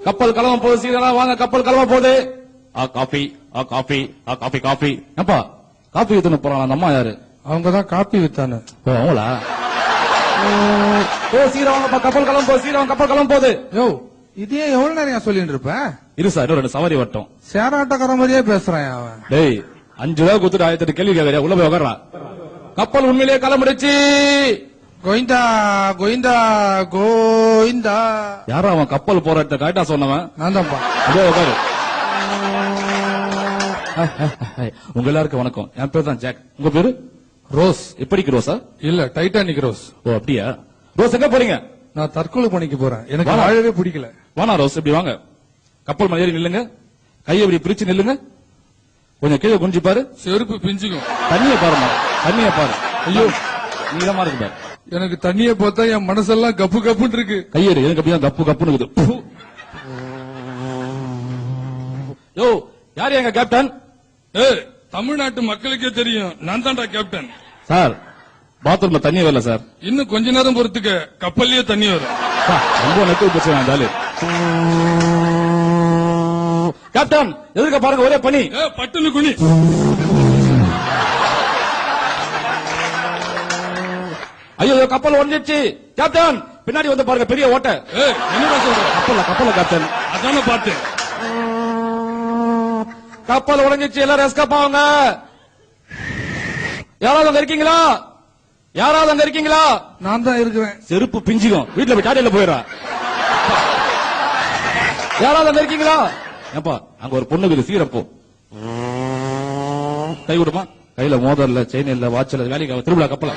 கப்பல் கிளம்ப போகுது, சீக்கிரம் வாங்க, கப்பல் கிளம்ப போகுது. Coffee coffee coffee coffee. ஏப்பா காபி வித்துன்னு போறாங்க, அந்த அம்மா யாரு? அவங்கதான் காப்பி வித்தானு. ஓ அவங்களா? ஓ சீக்கிரம் வாங்கப்பா, கப்பல் கிளம்ப போகுது, சீக்கிரம் கப்பல் கிளம்ப போகுது. யோ இதே எவ்வளவு நேரம் சொல்லிட்டு இருப்ப? இரு சார், இன்னும் 2 சவாரி வட்டம். சேராட்டக்கார மாதிரியே பேசுறான் அவன். டேய் 5 ரூபா கொடுத்துட்டு 1008 கேள்வி கேட்கறியா? உள்ள போய் உட்கார்றா. கப்பல் உண்மையிலேயே கிளம்பிடுச்சு. கோவிந்தா கோவிந்தா கோவிந்தா. யாரா அவன் கப்பல் போற இடத்த கரெக்டா சொன்னவன்? நான் தான்ப்பா. அதே உட்காரு. உங்க எல்லாருக்கும் வணக்கம். என் பேர் தான் ஜாக். உங்க பேரு? ரோஸ். எப்படிக்கு ரோஸா? இல்ல டைட்டானிக் ரோஸ். ஓ அப்படியா? ரோஸ் எங்க போறீங்க? நான் தற்கொலை பண்ணிக்க போறேன், எனக்கு வாழவே பிடிக்கல. வானா ரோஸ், இப்படி வாங்க. கப்பல் மேல ஏறி நில்லுங்க, கையை இப்படி பிரிச்சு நில்லுங்க, கொஞ்சம் கீழே குனிஞ்சு பாரு. செருப்பு பிஞ்சுக்கும். தண்ணிய பாருமா, தண்ணிய பாரு. ஐயோ நீளமா இருக்கு பாரு. எனக்கு தண்ணிய பார்த்தா என் மனசெல்லாம் கப்பு கப்புன்னு இருக்கு. கையேறு, எனக்கு அப்படிதான் கப்பு கப்புன்னு இருக்குது. யோ யாரு எங்க கேப்டன்? தமிழ்நாட்டு மக்களுக்கே தெரியும், நான் தான்டா கேப்டன். சார் பாத்ரூம்ல தண்ணி வரல சார். இன்னும் கொஞ்ச நேரம் பொறுத்துக்க, கப்பல்லயே தண்ணி வரும். ரொம்ப நெட்டு பிரச்சனை இருந்தாலும். கேப்டன் எதுக்க பாருங்க, ஒரே பனி. பட்டுன்னு குனி. ஐயோ கப்பல் உடஞ்சிடுச்சு. கேப்டன் பின்னாடி வந்து பாருங்க, பெரிய ஓட்டை. என்னடா சொல்ற? கப்பல்ல கேப்டன். அதான பார்த்தேன். கப்பல் உடஞ்சிச்சு, எல்லாரும் எஸ்கேப் ஆகுங்க. யாராவது அங்க இருக்கீங்களா? யாராவது அங்க இருக்கீங்களா? நான் தான் இருக்கிறேன். செருப்பு பிஞ்சிக்கும், வீட்டுல போய் டாடியில போயிடா. யாராவது அங்க இருக்கீங்களா? ஏப்பா அங்க ஒரு பொண்ணுக்கு சீரப்போ கை விடுமா, கையில மோதல் இல்ல, செயின் இல்ல, வாட்ச் இல்ல, வேலைக்கு திருவிழா கப்பல.